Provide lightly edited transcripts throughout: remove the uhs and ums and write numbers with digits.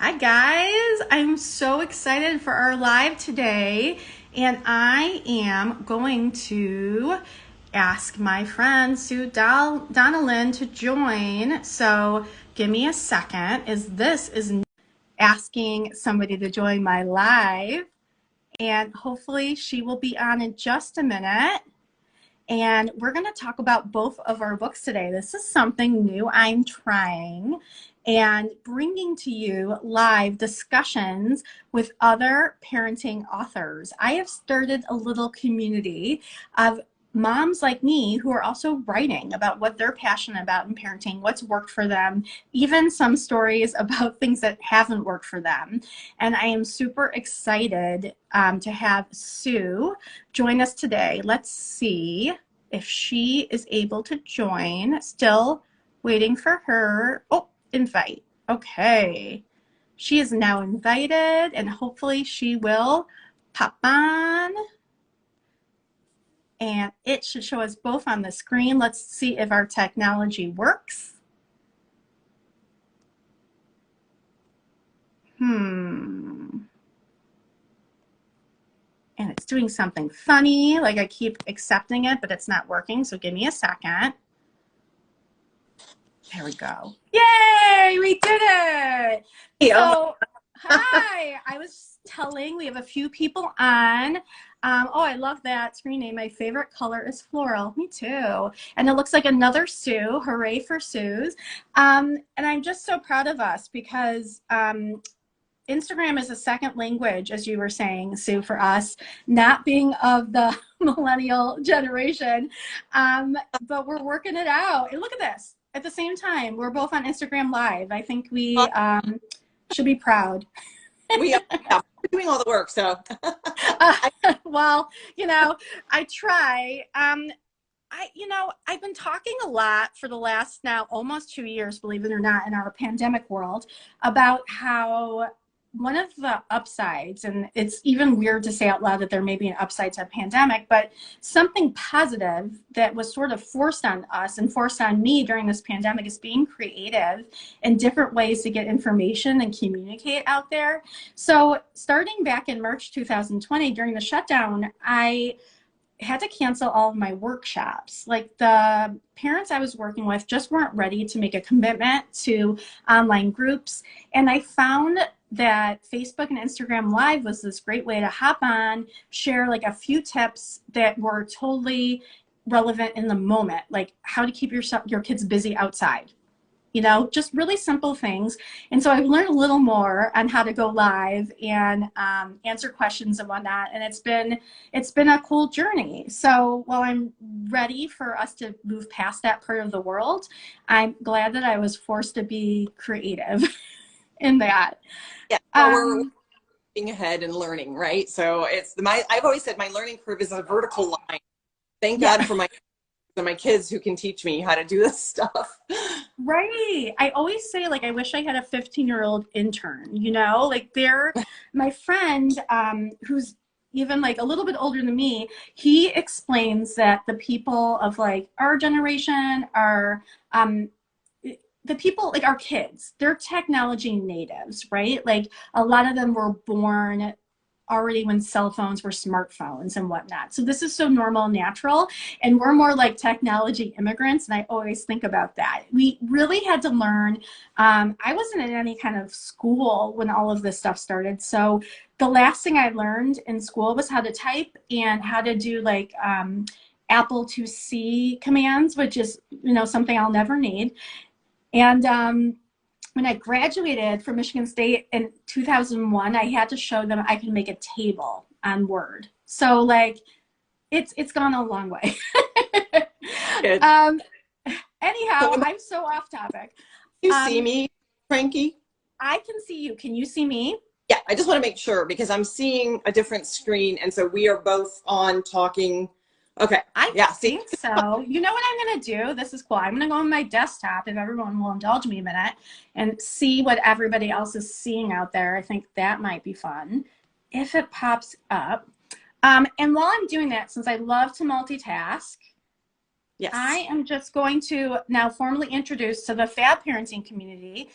Hi guys, I'm so excited for our live today, and I am going to ask my friend Donnellan to join. So give me a second, as this is asking somebody to join my live, and hopefully she will be on in just a minute. And we're going to talk about both of our books today. This is something new I'm trying and bringing to you live discussions with other parenting authors. I have started a little community of moms like me who are also writing about what they're passionate about in parenting, what's worked for them, even some stories about things that haven't worked for them. And I am super excited to have Sue join us today. Let's see if she is able to join. Still waiting for her. Oh, invite. Okay. She is now invited, and hopefully she will pop on. And it should show us both on the screen. Let's see if our technology works. And it's doing something funny, like I keep accepting it, but it's not working. So give me a second. There we go. Yay, we did it. So, hi, I was telling, we have a few people on. Oh, I love that screen name. My favorite color is floral. Me too. And it looks like another Sue. Hooray for Sue's. And I'm just so proud of us because Instagram is a second language, as you were saying, Sue, for us, not being of the millennial generation. But we're working it out. And look at this. At the same time, we're both on Instagram Live. I think we should be proud. We're doing all the work, so. Well, I try. I've been talking a lot for the last now almost 2 years, believe it or not, in our pandemic world about how one of the upsides, and it's even weird to say out loud that there may be an upside to a pandemic, but something positive that was sort of forced on us and forced on me during this pandemic is being creative and different ways to get information and communicate out there. So starting back in March 2020 during the shutdown, I had to cancel all of my workshops. Like, the parents I was working with just weren't ready to make a commitment to online groups. And I found that Facebook and Instagram Live was this great way to hop on, share like a few tips that were totally relevant in the moment, like how to keep your kids busy outside. Just really simple things. And so I've learned a little more on how to go live and answer questions and whatnot. And it's been a cool journey. So while I'm ready for us to move past that part of the world, I'm glad that I was forced to be creative in that. Yeah, well, we're being ahead and learning, right? So I've always said my learning curve is a vertical line. Thank God for my kids who can teach me how to do this stuff. Right. I always say, like, I wish I had a 15-year-old intern, like my friend, who's even like a little bit older than me, he explains that the people of like our generation are, the people like our kids, they're technology natives, right? Like a lot of them were born already when cell phones were smartphones and whatnot. So this is so normal and natural. And we're more like technology immigrants. And I always think about that. We really had to learn. I wasn't in any kind of school when all of this stuff started. So the last thing I learned in school was how to type and how to do like Apple IIc commands, which is, something I'll never need. And when I graduated from Michigan State in 2001, I had to show them I could make a table on Word. So like, it's gone a long way. Anyhow, I'm so off topic. You see me, Frankie? I can see you. Can you see me? Yeah, I just want to make sure because I'm seeing a different screen, and so we are both on talking. Okay. I think so. You know what I'm going to do? This is cool. I'm going to go on my desktop, if everyone will indulge me a minute, and see what everybody else is seeing out there. I think that might be fun if it pops up. And while I'm doing that, since I love to multitask, yes, I am just going to now formally introduce to the Fab Parenting community,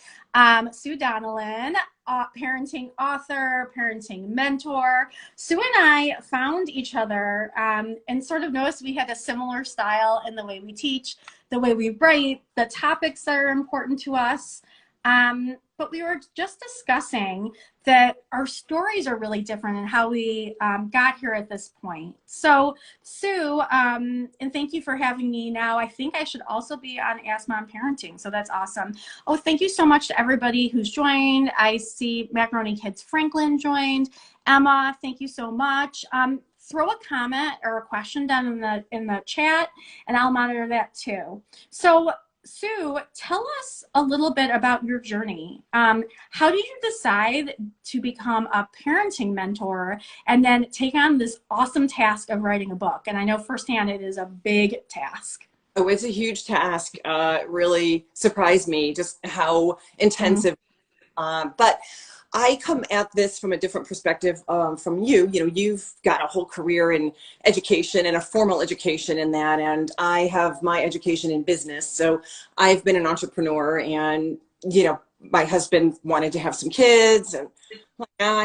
Sue Donnellan. parenting author, parenting mentor. Sue and I found each other and sort of noticed we had a similar style in the way we teach, the way we write, the topics that are important to us. But we were just discussing that our stories are really different and how we got here at this point. So, Sue, and thank you for having me now. I think I should also be on Ask Mom Parenting, so that's awesome. Oh, thank you so much to everybody who's joined. I see Macaroni Kids Franklin joined. Emma, thank you so much. Throw a comment or a question down in the chat, and I'll monitor that too. So, Sue, tell us a little bit about your journey. How did you decide to become a parenting mentor and then take on this awesome task of writing a book? And I know firsthand it is a big task. Oh, it's a huge task. Really surprised me just how intensive. But I come at this from a different perspective from you. You know, you've got a whole career in education and a formal education in that, and I have my education in business. So I've been an entrepreneur, and you know, my husband wanted to have some kids, and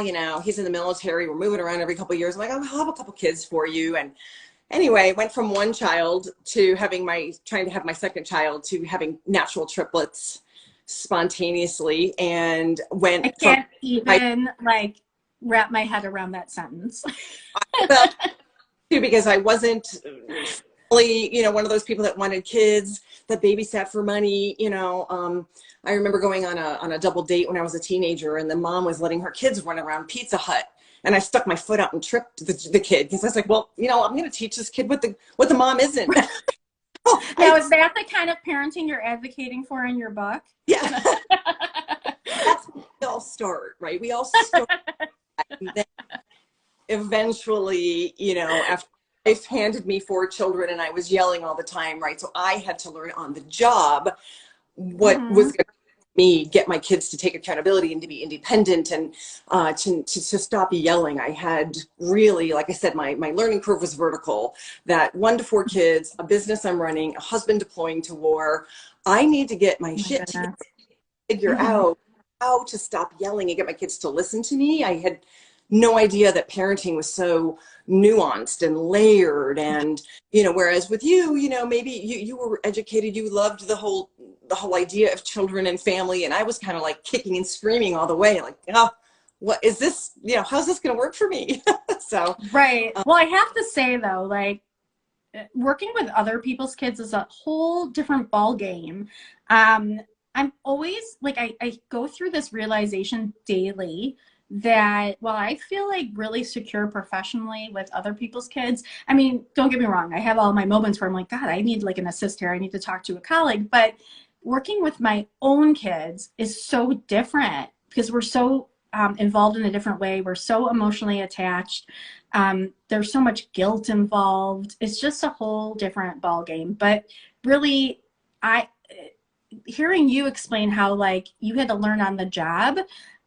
you know, he's in the military. We're moving around every couple of years. I'm like, I'll have a couple kids for you, and anyway, went from one child to trying to have my second child to having natural triplets spontaneously, and went I can't even like wrap my head around that sentence. Because I wasn't really, you know, one of those people that wanted kids, that babysat for money. You know, I remember going on a double date when I was a teenager, and the mom was letting her kids run around Pizza Hut. And I stuck my foot out and tripped the kid, because I was like, well, you know, I'm going to teach this kid what the mom isn't. Now, is that the kind of parenting you're advocating for in your book? Yeah. That's where we all start, right? We all start. And then eventually, you know, after life handed me 4 children and I was yelling all the time, right? So I had to learn on the job what was going to me get my kids to take accountability and to be independent, and to stop yelling. I had really, like I said, my learning curve was vertical. That 1 to 4 kids, a business I'm running, a husband deploying to war. I need to get my shit together, figure out how to stop yelling and get my kids to listen to me. I had no idea that parenting was so nuanced and layered, and you know, whereas with you, you know, maybe you were educated, you loved the whole idea of children and family, and I was kind of like kicking and screaming all the way, like, oh, what is this, you know, how's this going to work for me? So right. Well, I have to say though, like, working with other people's kids is a whole different ball game. I'm always like, I go through this realization daily that while I feel like really secure professionally with other people's kids, I mean, don't get me wrong, I have all my moments where I'm like, God, I need like an assist here, I need to talk to a colleague. But working with my own kids is so different because we're so involved in a different way. We're so emotionally attached. There's so much guilt involved. It's just a whole different ball game. But really, hearing you explain how like you had to learn on the job,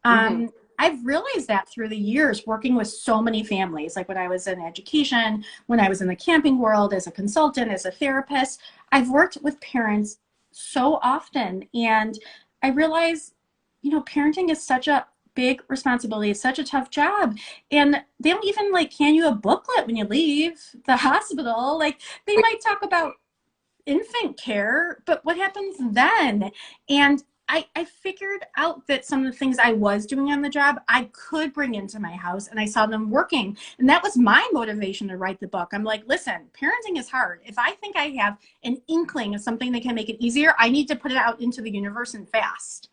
I've realized that through the years working with so many families, like when I was in education, when I was in the camping world, as a consultant, as a therapist, I've worked with parents so often. And I realize, you know, parenting is such a big responsibility. It's such a tough job. And they don't even like hand you a booklet when you leave the hospital. Like they might talk about infant care, but what happens then? And I figured out that some of the things I was doing on the job, I could bring into my house, and I saw them working. And that was my motivation to write the book. I'm like, listen, parenting is hard. If I think I have an inkling of something that can make it easier, I need to put it out into the universe and fast.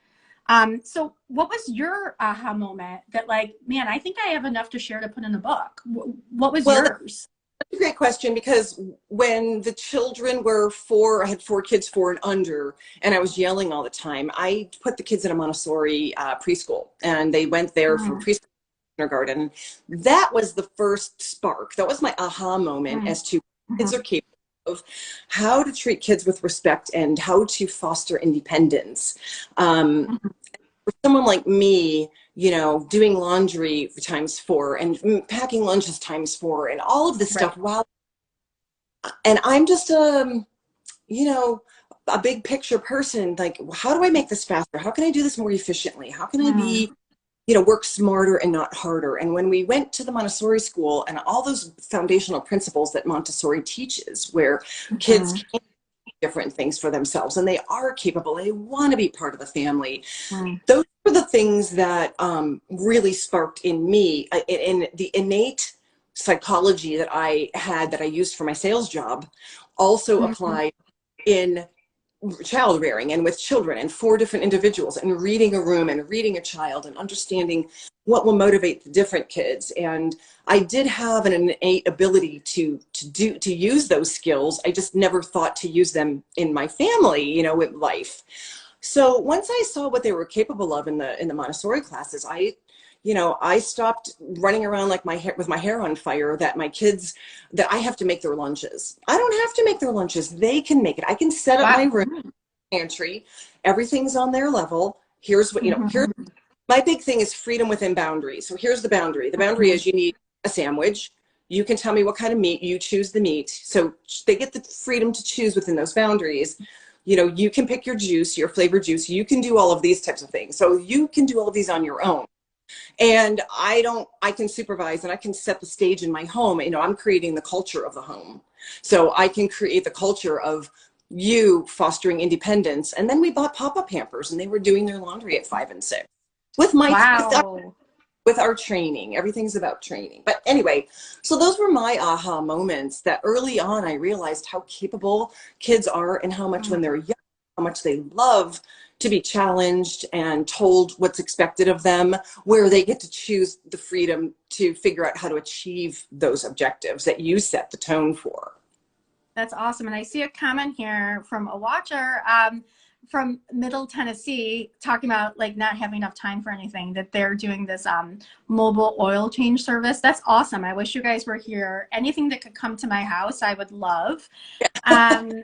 So what was your aha moment that like, man, I think I have enough to share to put in a book? What was yours? That's a great question, because when the children were 4, I had 4 kids 4 and under, and I was yelling all the time. I put the kids in a Montessori preschool, and they went there from preschool to kindergarten. That was the first spark. That was my aha moment as to kids are capable of, how to treat kids with respect and how to foster independence. For someone like me, you know, doing laundry times 4 and packing lunches times 4 and all of this stuff. Wow. And I'm just, you know, a big picture person. Like, how do I make this faster? How can I do this more efficiently? How can I be work smarter and not harder. And when we went to the Montessori school and all those foundational principles that Montessori teaches, where kids Mhm. can do different things for themselves and they are capable, they want to be part of the family. Mhm. Those were the things that really sparked in me, in the innate psychology that I had, that I used for my sales job, also Mhm. applied in child rearing and with children and four different individuals, and reading a room and reading a child and understanding what will motivate the different kids. And I did have an innate ability to use those skills. I just never thought to use them in my family, with life. So once I saw what they were capable of in the Montessori classes, I stopped running around like my hair with my hair on fire, that my kids, that I have to make their lunches. I don't have to make their lunches. They can make it. I can set up my Wow. room, pantry. Everything's on their level. Here's what, here's Mhm. my big thing is freedom within boundaries. So here's the boundary. The boundary Mhm. is you need a sandwich. You can tell me what kind of meat, you choose the meat. So they get the freedom to choose within those boundaries. You can pick your juice, your flavored juice. You can do all of these types of things. So you can do all of these on your own. And I can supervise and I can set the stage in my home. I'm creating the culture of the home. So I can create the culture of you fostering independence. And then we bought pop-up hampers and they were doing their laundry at 5 and 6 with Wow. with our training. Everything's about training. But anyway, so those were my aha moments, that early on I realized how capable kids are and how much when they're young, how much they love to be challenged and told what's expected of them, where they get to choose the freedom to figure out how to achieve those objectives that you set the tone for. That's awesome. And I see a comment here from a watcher from Middle Tennessee talking about like not having enough time for anything, that they're doing this mobile oil change service. That's awesome. I wish you guys were here. Anything that could come to my house, I would love. Um,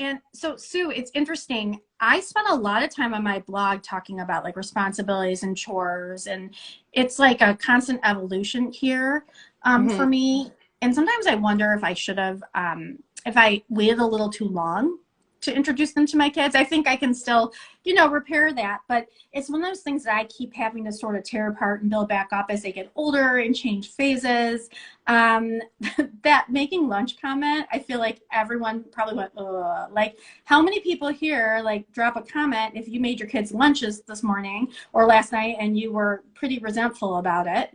and so, Sue, it's interesting. I spent a lot of time on my blog talking about like responsibilities and chores, and it's like a constant evolution here for Mm-hmm. me. And sometimes I wonder if I should have, if I waited a little too long to introduce them to my kids. I think I can still, repair that. But it's one of those things that I keep having to sort of tear apart and build back up as they get older and change phases. Um, that making lunch comment, I feel like everyone probably went, ugh. Like, how many people here like drop a comment if you made your kids lunches this morning or last night and you were pretty resentful about it?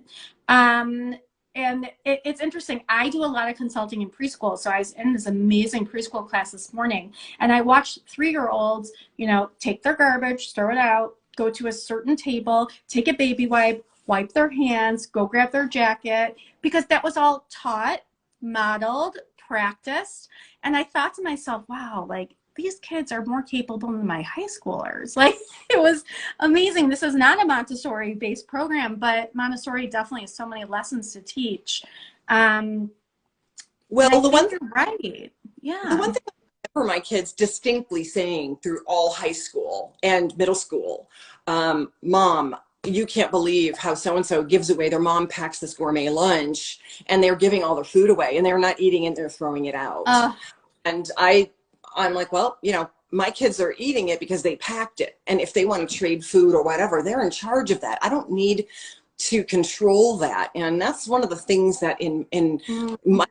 Um, and it's interesting. I do a lot of consulting in preschool. So I was in this amazing preschool class this morning, and I watched 3-year-olds, take their garbage, throw it out, go to a certain table, take a baby wipe, wipe their hands, go grab their jacket, because that was all taught, modeled, practiced. And I thought to myself, wow, like these kids are more capable than my high schoolers. Like it was amazing. This is not a Montessori based program, but Montessori definitely has so many lessons to teach. Um, and I Well, think you're right. the Yeah. one thing for my kids distinctly saying through all high school and middle school, Mom, you can't believe how so-and-so gives away, their mom packs this gourmet lunch and they're giving all their food away and they're not eating it, they're throwing it out. Uh, And I'm like, well, my kids are eating it because they packed it. And if they want to trade food or whatever, they're in charge of that. I don't need to control that. And that's one of the things that in mm, my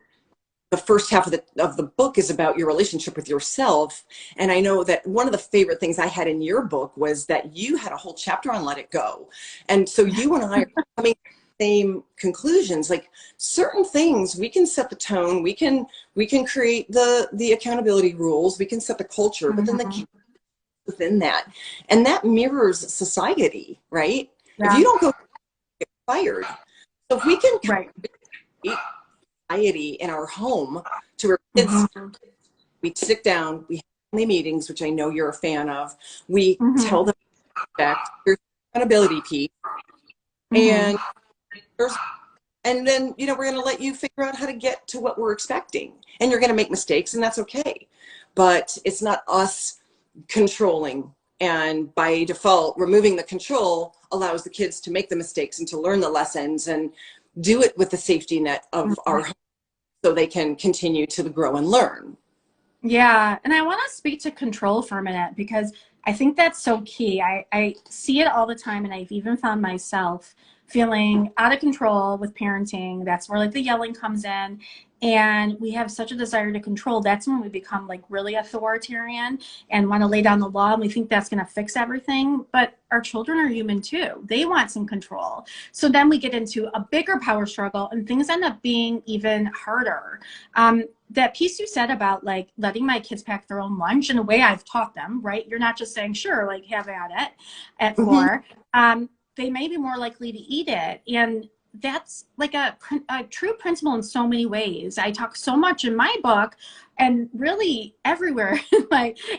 the first half of the book is about your relationship with yourself. And I know that one of the favorite things I had in your book was that you had a whole chapter on let it go. And so you and I are coming to the same conclusions. Like certain things, we can set the tone, we can create the accountability rules, we can set the culture, but then the mhm. key within that. And that mirrors society, right? If you Yeah. don't go, get fired. So if we can Right. create society in our home to where kids, Mhm. we sit down, we have family meetings, which I know you're a fan of. We tell Mhm. them respect, there's accountability piece, Mhm. and there's, and then we're going to let you figure out how to get to what we're expecting, and you're going to make mistakes, and that's okay. But it's not us controlling, and by default, removing the control allows the kids to make the mistakes and to learn the lessons and do it with the safety net of our home, so they can continue to grow and learn. Yeah, and I want to speak to control for a minute because I think that's so key. I see it all the time, and I've even found myself feeling out of control with parenting. That's where like the yelling comes in. And we have such a desire to control. That's when we become like really authoritarian and want to lay down the law. And we think that's going to fix everything. But our children are human too. They want some control. So then we get into a bigger power struggle and things end up being even harder. That piece you said about like letting my kids pack their own lunch in a way I've taught them, right? You're not just saying, sure, like have at it at Mhm. 4. They may be more likely to eat it. And that's like a true principle in so many ways. I talk so much in my book and really everywhere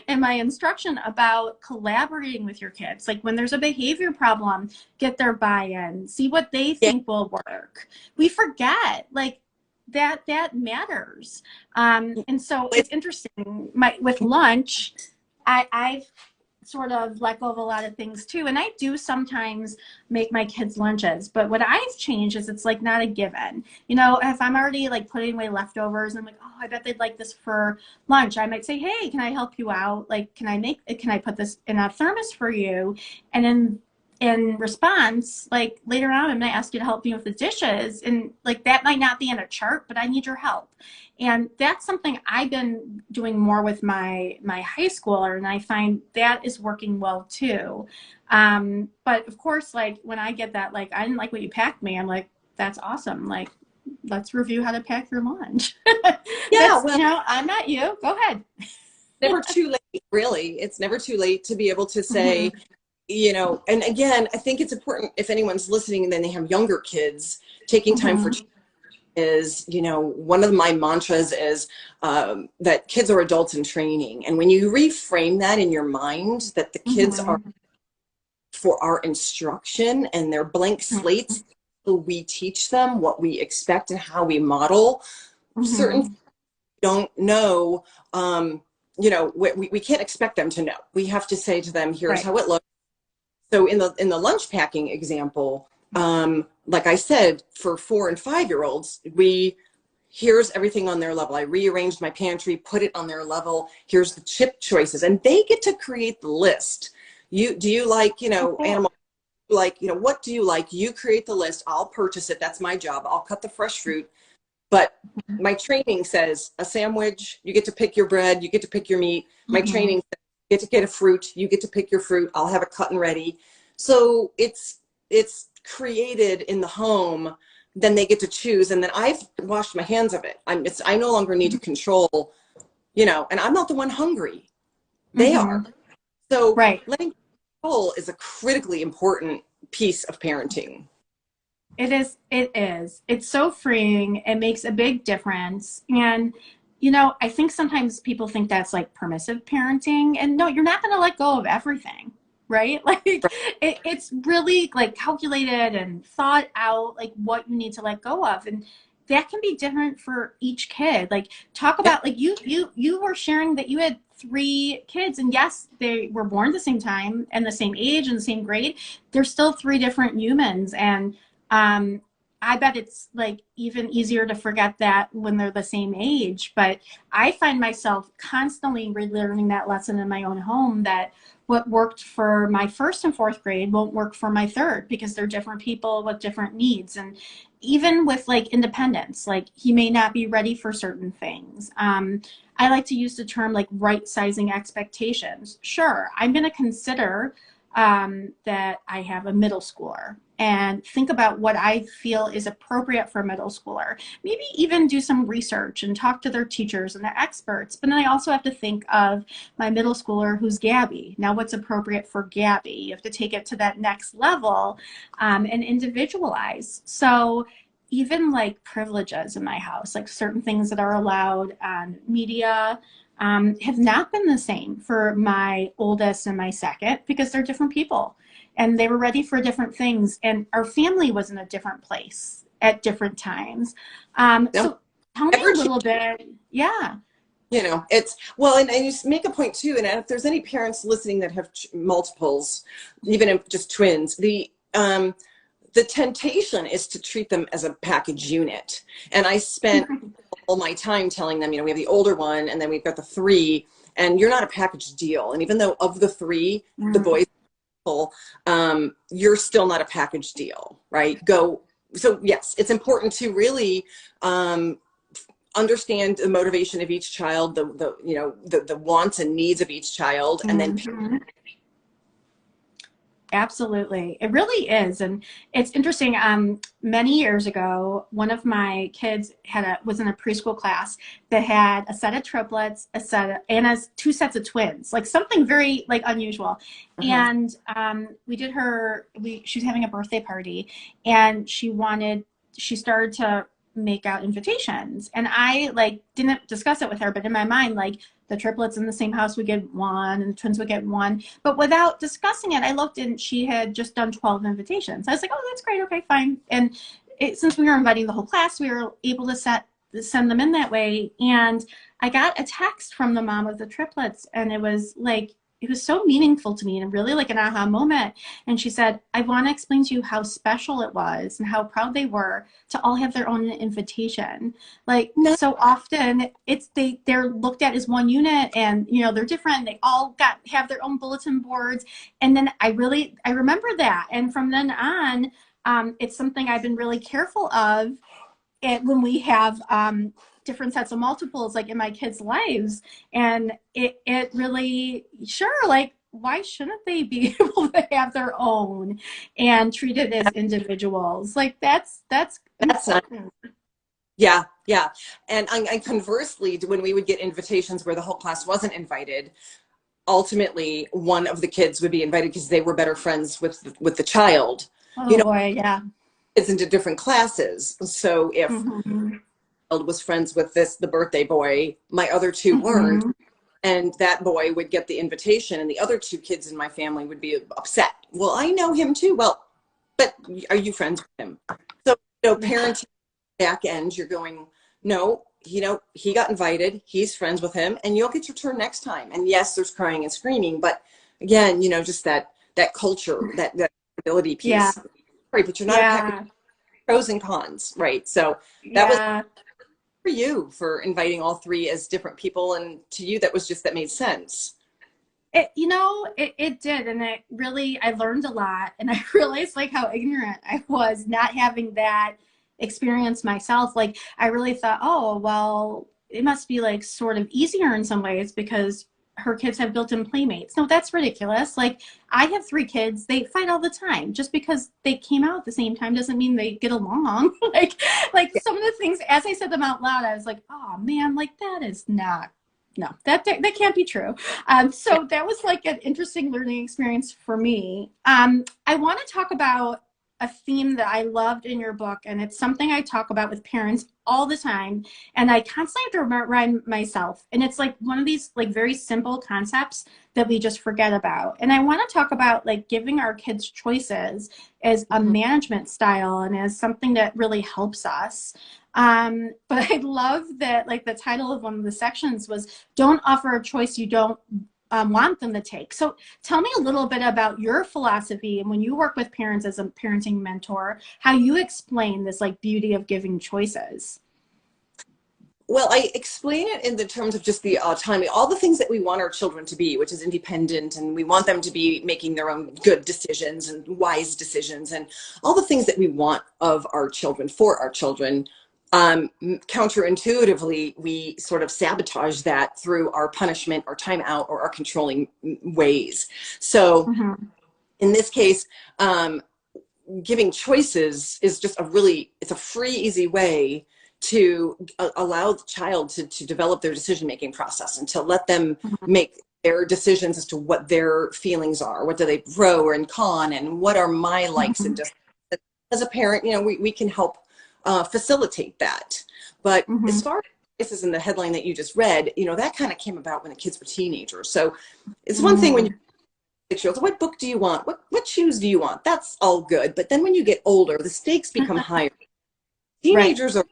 in my instruction about collaborating with your kids. Like when there's a behavior problem, get their buy-in, see what they Yeah. think will work. We forget like that matters. And so it's interesting. With lunch, I've sort of let go of a lot of things too. And I do sometimes make my kids lunches, but what I've changed is it's like not a given. You know, if I'm already like putting away leftovers and I'm like, oh, I bet they'd like this for lunch, I might say, hey, can I help you out? Like, can I put this in a thermos for you? And then in response, like later on, I'm going to ask you to help me with the dishes. And like that might not be in a chart, but I need your help. And that's something I've been doing more with my high schooler, and I find that is working well too. But of course, like when I get that, like I didn't like what you packed me, I'm like, that's awesome. Like, let's review how to pack your lunch. Yeah, That's, well, I'm not you. Go ahead. never too late, really. It's never too late to be able to Hmm. say, and again, I think it's important if anyone's listening and then they have younger kids, taking time for Hmm. is, one of my mantras is that kids are adults in training. And when you reframe that in your mind, that the kids are Hmm. for our instruction and they're blank slates, so we teach them what we expect and how we model certain things Hmm. we don't know. We can't expect them to know. We have to say to them, here's Right. how it looks. So in the lunch packing example, like I said, for 4 and 5 year olds, here's everything on their level. I rearranged my pantry, put it on their level. Here's the chip choices, and they get to create the list. Do you like, Oh, cool. animal, like, what do you like? You create the list. I'll purchase it. That's my job. I'll cut the fresh fruit. But my training says a sandwich, you get to pick your bread, you get to pick your meat. My Hmm. training says you get to get a fruit, you get to pick your fruit. I'll have it cut and ready. So it's created in the home, then they get to choose, and then I've washed my hands of it. I no longer need to control, and I'm not the one hungry. They are. Hmm. So Right. letting control is a critically important piece of parenting. It is. It is. It's so freeing. It makes a big difference. And, I think sometimes people think that's like permissive parenting. And no, you're not going to let go of everything, right? Like it's really like calculated and thought out, like what you need to let go of. And that can be different for each kid. Like talk Yeah. about like you were sharing that you had 3 kids, and yes, they were born at the same time and the same age and the same grade. They're still 3 different humans, and um, I bet it's like even easier to forget that when they're the same age. But I find myself constantly relearning that lesson in my own home, that what worked for my first and fourth grade won't work for my third, because they're different people with different needs. And even with like independence, like he may not be ready for certain things. I like to use the term like right sizing expectations. Sure, I'm going to consider that I have a middle schooler and think about what I feel is appropriate for a middle schooler. Maybe even do some research and talk to their teachers and their experts. But then I also have to think of my middle schooler who's Gabby. Now, what's appropriate for Gabby? You have to take it to that next level and individualize. So even like privileges in my house, like certain things that are allowed on media, have not been the same for my oldest and my second, because they're different people and they were ready for different things. And our family was in a different place at different times. No, So tell me ever a little bit. Yeah. It's well, and you make a point too. And if there's any parents listening that have multiples, even if just twins, the temptation is to treat them as a package unit. And I spent all my time telling them, we have the older one, and then we've got the 3, and you're not a package deal. And even though of the three, the Mm. boys, you're still not a package deal, right? So yes, it's important to really understand the motivation of each child, the wants and needs of each child, and then Mhm. Absolutely. It really is. And it's interesting. Many years ago, one of my kids was in a preschool class that had a set of triplets, two sets of twins, like something very like unusual. uh-huh. And she was having a birthday party, and she started to make out invitations. And I like didn't discuss it with her, but in my mind, like the triplets in the same house would get one and the twins would get one. But without discussing it, I looked and she had just done 12 invitations. I was like, oh, that's great. Okay, fine. And since we were inviting the whole class, we were able to send them in that way. And I got a text from the mom of the triplets, and it was so meaningful to me and really like an aha moment. And she said, I want to explain to you how special it was and how proud they were to all have their own invitation. Like No, so often they're looked at as one unit, and they're different. They all have their own bulletin boards. And then I remember that. And from then on, it's something I've been really careful of when we have different sets of multiples, like in my kids' lives. And it really, sure, like, why shouldn't they be able to have their own and treat it as individuals? Like that's that's not, important. yeah, yeah. And conversely, when we would get invitations where the whole class wasn't invited, ultimately one of the kids would be invited because they were better friends with the child. You Oh know, boy, yeah. it's into different classes. So if Mm-hmm. the child was friends with the birthday boy, my other two weren't, Mm-hmm. and that boy would get the invitation, and the other two kids in my family would be upset. Well, I know him too. Well, but are you friends with him? So, Yeah. parenting back end, you're going, no, he got invited, he's friends with him, and you'll get your turn next time. And yes, there's crying and screaming, but again, just that culture, that ability Yeah. piece, right? But you're not a package, Yeah. pros and cons, right? So that was Yeah. for you for inviting all three as different people, and to you that made sense. It did. And I learned a lot, and I realized like how ignorant I was not having that experience myself. Like I really thought, oh, well, it must be like sort of easier in some ways because her kids have built-in playmates. No, that's ridiculous. Like I have three kids, they fight all the time. Just because they came out at the same time doesn't mean they get along. like some of the things as I said them out loud, I was like, oh man, like that is not no, that can't be true. So that was like an interesting learning experience for me. I want to talk about a theme that I loved in your book, and it's something I talk about with parents all the time, and I constantly have to remind myself. And it's like one of these like very simple concepts that we just forget about. And I want to talk about like giving our kids choices as a Mhm. management style and as something that really helps us. But I love that like the title of one of the sections was don't offer a choice you don't want them to take. So tell me a little bit about your philosophy and when you work with parents as a parenting mentor, how you explain this like beauty of giving choices. Well, I explain it in the terms of just the autonomy, all the things that we want our children to be, which is independent, and we want them to be making their own good decisions and wise decisions, and all the things that we want of our children, for our children. Counterintuitively, we sort of sabotage that through our punishment or timeout or our controlling ways. So Mm-hmm. in this case, giving choices is just it's a free, easy way to allow the child to develop their decision-making process and to let them make their decisions as to what their feelings are, what do they pro or in con, and what are my likes and Mm-hmm. dislikes. As a parent, we can help facilitate that. But Mm-hmm. as far as this is in the headline that you just read, that kind of came about when the kids were teenagers. So it's one thing when Mm-hmm. you're 6 year olds, what book do you want? What shoes do you want? That's all good. But then when you get older, the stakes become higher. Right. Teenagers are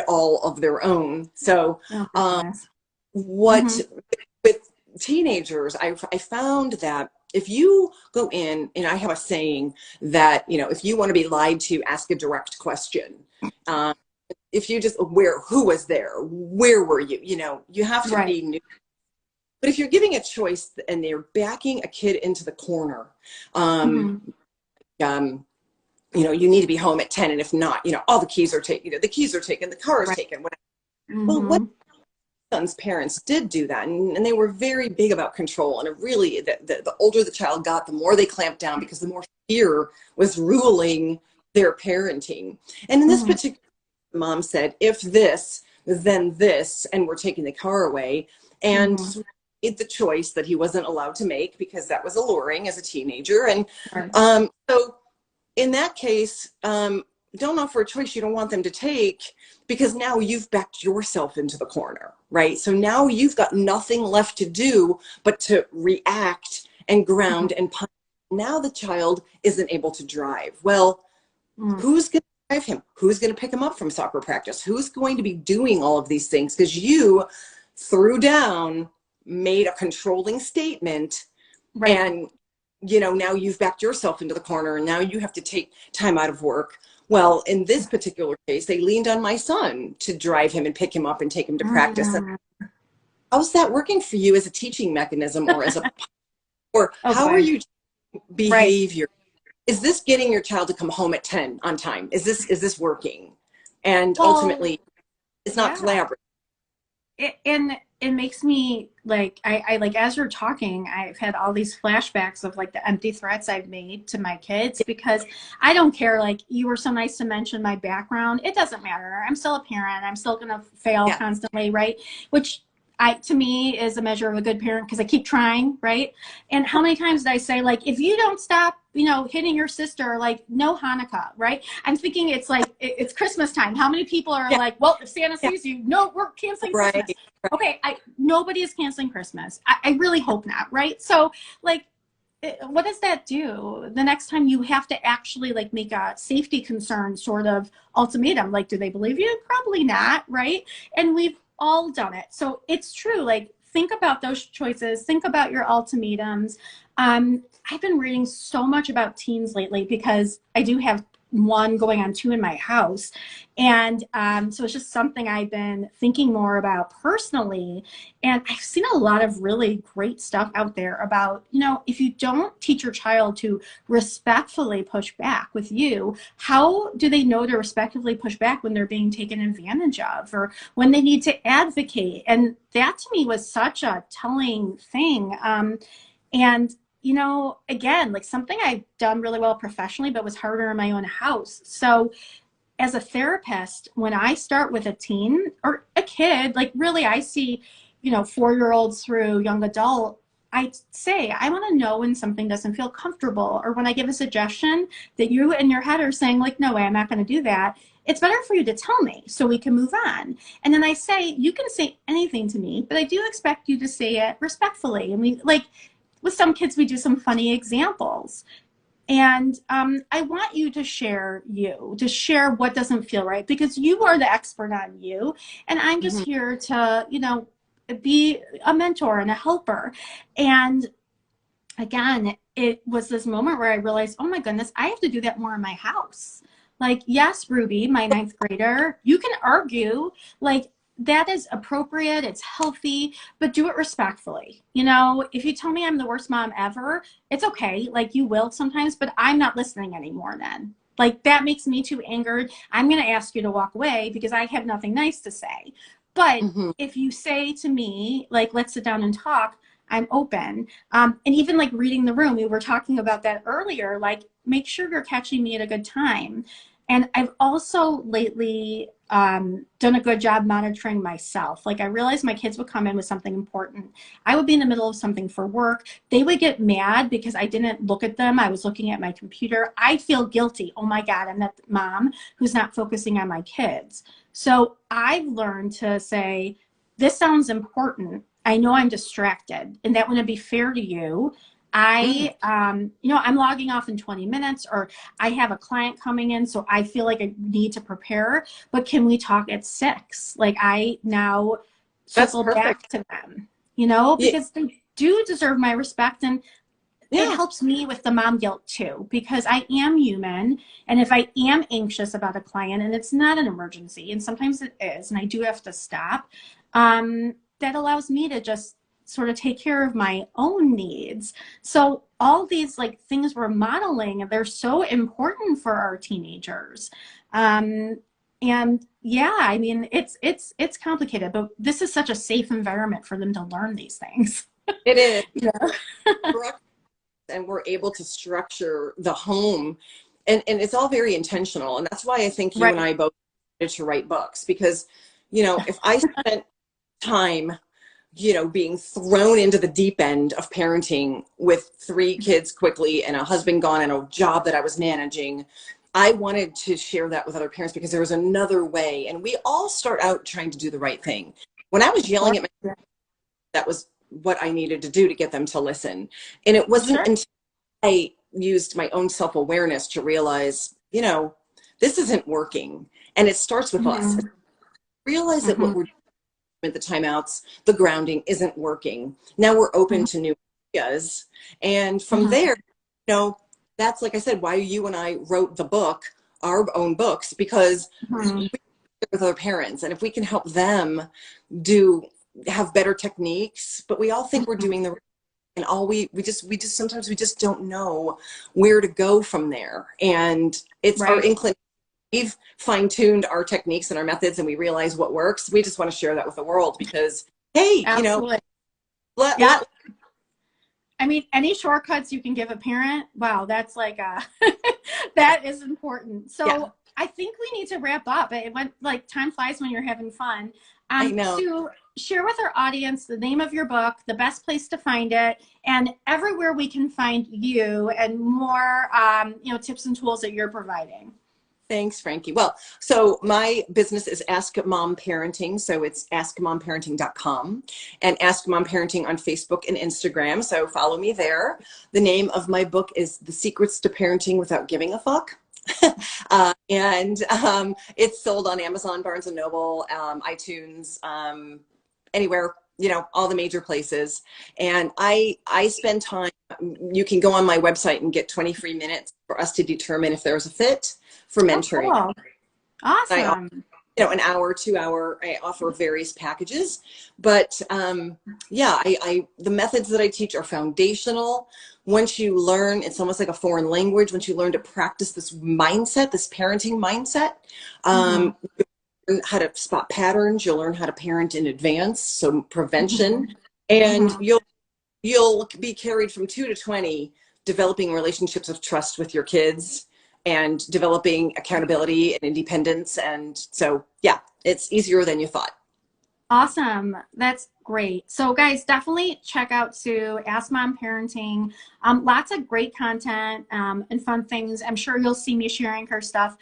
all of their own. So Oh goodness. what Mm-hmm. with teenagers, I found that if you go in, and I have a saying that, if you want to be lied to, ask a direct question. Um, if you just, who was there? Where were you? You have to Right. be new. But if you're giving a choice and they're backing a kid into the corner, um, Mm-hmm. um, you need to be home at 10. And if not, all the keys are taken, the keys are taken, the car is Right. taken. Whatever. Well, what Mm-hmm. son's parents did do that. And they were very big about control. And it really, the older the child got, the more they clamped down because the more fear was ruling their parenting. And in this Mm-hmm. particular, mom said, if this, then this, and we're taking the car away. And Mm-hmm. made the choice that he wasn't allowed to make because that was alluring as a teenager. And Right. so in that case, don't offer a choice you don't want them to take, because now you've backed yourself into the corner, right? So now you've got nothing left to do but to react and Mm-hmm. ground and punish. Now the child isn't able to drive. Well, Mm-hmm. who's going to drive him? Who's going to pick him up from soccer practice? Who's going to be doing all of these things? Because you threw down, made a controlling statement, Right. and now you've backed yourself into the corner and now you have to take time out of work. Well, in this particular case, they leaned on my son to drive him and pick him up and take him to practice. And Mm. how's that working for you as a teaching mechanism, or Oh how are boy. you Right. behavior? Is this getting your child to come home at 10 on time? Is this working? And Well, ultimately, it's not yeah. collaborative. And it makes me like I like as you're talking, I've had all these flashbacks of like the empty threats I've made to my kids because I don't care. Like you were so nice to mention my background. It doesn't matter. I'm still a parent. I'm still gonna fail Yeah, constantly, right? Which I to me is a measure of a good parent because I keep trying, right? And how many times did I say like if you don't stop, hitting your sister, like no Hanukkah, right? I'm thinking it's like it's Christmas time. How many people are yeah, like, well, if Santa yeah. sees you, no, we're canceling Christmas. Right, right. Okay, nobody is canceling Christmas. I really hope not, right? So like what does that do the next time you have to actually like make a safety concern sort of ultimatum? Like, do they believe you? Probably not, right? And we've all done it. So it's true. Like, think about those choices, think about your ultimatums. I've been reading so much about teens lately because I do have one going on two in my house. And so it's just something I've been thinking more about personally. And I've seen a lot of really great stuff out there about, if you don't teach your child to respectfully push back with you, how do they know to respectfully push back when they're being taken advantage of or when they need to advocate? And that to me was such a telling thing. And again, like something I've done really well professionally, but was harder in my own house. So as a therapist, when I start with a teen or a kid, like really I see, 4-year-olds through young adult, I say, I want to know when something doesn't feel comfortable or when I give a suggestion that you in your head are saying like, no way, I'm not going to do that. It's better for you to tell me so we can move on. And then I say, you can say anything to me, but I do expect you to say it respectfully. And we like, with some kids, we do some funny examples. And I want you to share what doesn't feel right because you are the expert on you. And I'm just Mhm. here to, be a mentor and a helper. And again, it was this moment where I realized, oh my goodness, I have to do that more in my house. Like, yes, Ruby, my ninth grader, you can argue, like, that is appropriate, it's healthy, but do it respectfully. If you tell me I'm the worst mom ever, it's okay. Like, you will sometimes, but I'm not listening anymore then. Like, that makes me too angered. I'm going to ask you to walk away because I have nothing nice to say. But Mhm. if you say to me, like, let's sit down and talk, I'm open. And even like reading the room, we were talking about that earlier, like make sure you're catching me at a good time. And I've also lately done a good job monitoring myself. Like I realized my kids would come in with something important. I would be in the middle of something for work. They would get mad because I didn't look at them. I was looking at my computer. I'd feel guilty. Oh my God, I'm that mom who's not focusing on my kids. So I've learned to say, this sounds important. I know I'm distracted and that wouldn't be fair to you. Mm. I'm logging off in 20 minutes or I have a client coming in. So I feel like I need to prepare, but can we talk at 6? Like I now That's circle perfect. back to them, Yeah, because they do deserve my respect. And it yeah. helps me with the mom guilt too, because I am human. And if I am anxious about a client and it's not an emergency, and sometimes it is, and I do have to stop, that allows me to just sort of take care of my own needs. So all these like things we're modeling, they're so important for our teenagers. And yeah, I mean, it's complicated, but this is such a safe environment for them to learn these things. It is. Yeah. And we're able to structure the home, and it's all very intentional. And that's why I think you and Right. I both wanted to write books, because, if I spent time, being thrown into the deep end of parenting with 3 kids quickly and a husband gone and a job that I was managing, I wanted to share that with other parents, because there was another way. And we all start out trying to do the right thing. When I was yelling at my, Sure. that was what I needed to do to get them to listen. And it wasn't Sure. until I used my own self-awareness to realize, this isn't working. And it starts with us. Mhm. Realize that what Mhm. we're doing at the timeouts, the grounding isn't working. Now we're open Mhm. to new ideas. And from Mhm. there, that's, like I said, why you and I wrote the book, our own books, because Mhm. we with other parents. And if we can help them do have better techniques, but we all think we're Mhm. doing the right, and all we just sometimes we just don't know where to go from there. And it's our Right. inclination. We've fine-tuned our techniques and our methods, and we realize what works. We just want to share that with the world, because hey, Absolutely. let, Yep. let I mean, any shortcuts you can give a parent, wow, that's like a that is important. yeah, So I think we need to wrap up. It went like time flies when you're having fun. I know. Sue, share with our audience the name of your book, the best place to find it, and everywhere we can find you and more, tips and tools that you're providing. Thanks, Frankie. Well, so my business is Ask Mom Parenting. So it's askmomparenting.com, and Ask Mom Parenting on Facebook and Instagram. So follow me there. The name of my book is The Secrets to Parenting Without Giving a Fuck. And it's sold on Amazon, Barnes and Noble, iTunes, anywhere, all the major places. And I spend time, you can go on my website and get 20 free minutes for us to determine if there's a fit for Oh, mentoring. cool. I offer, Awesome. an hour, 2 hour, I offer various packages. But yeah, the methods that I teach are foundational. Once you learn, it's almost like a foreign language. Once you learn to practice this mindset, this parenting mindset, Mm-hmm. learn how to spot patterns, you'll learn how to parent in advance, so Mm-hmm. prevention, and Mm-hmm. you'll be carried from 2 to 20, developing relationships of trust with your kids and developing accountability and independence. And so, yeah, it's easier than you thought. Awesome. That's great. So guys, definitely check out Sue, Ask Mom Parenting. Lots of great content and fun things. I'm sure you'll see me sharing her stuff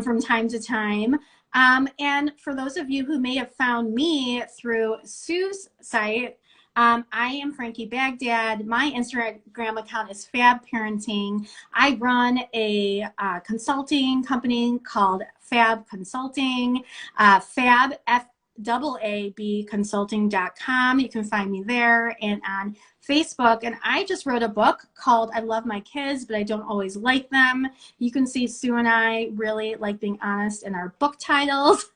from time to time. And for those of you who may have found me through Sue's site, I am Frankie Baghdad. My Instagram account is Fab Parenting. I run a consulting company called Fab Consulting. Fab F AAB consulting.com. You can find me there and on Facebook. And I just wrote a book called I Love My Kids, but I Don't Always Like Them. You can see Sue and I really like being honest in our book titles,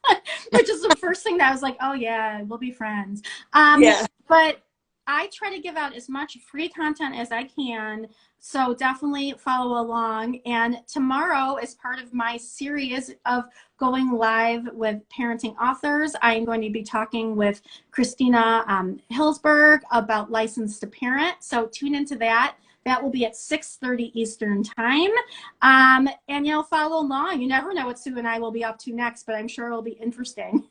which is the first thing that I was like, oh yeah, we'll be friends. Yeah. But I try to give out as much free content as I can. So definitely follow along. And tomorrow, as part of my series of going live with parenting authors, I am going to be talking with Christina Hillsberg about License to Parent. So tune into that. That will be at 6:30 Eastern time. And follow along. You never know what Sue and I will be up to next, but I'm sure it'll be interesting.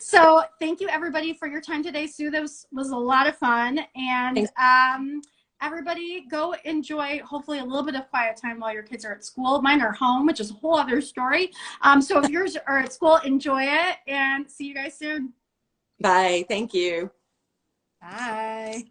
So thank you everybody for your time today, Sue. This was a lot of fun. And Thanks. everybody go enjoy hopefully a little bit of quiet time while your kids are at school. Mine are home, which is a whole other story. So if yours are at school, enjoy it and see you guys soon. Bye. Thank you. Bye.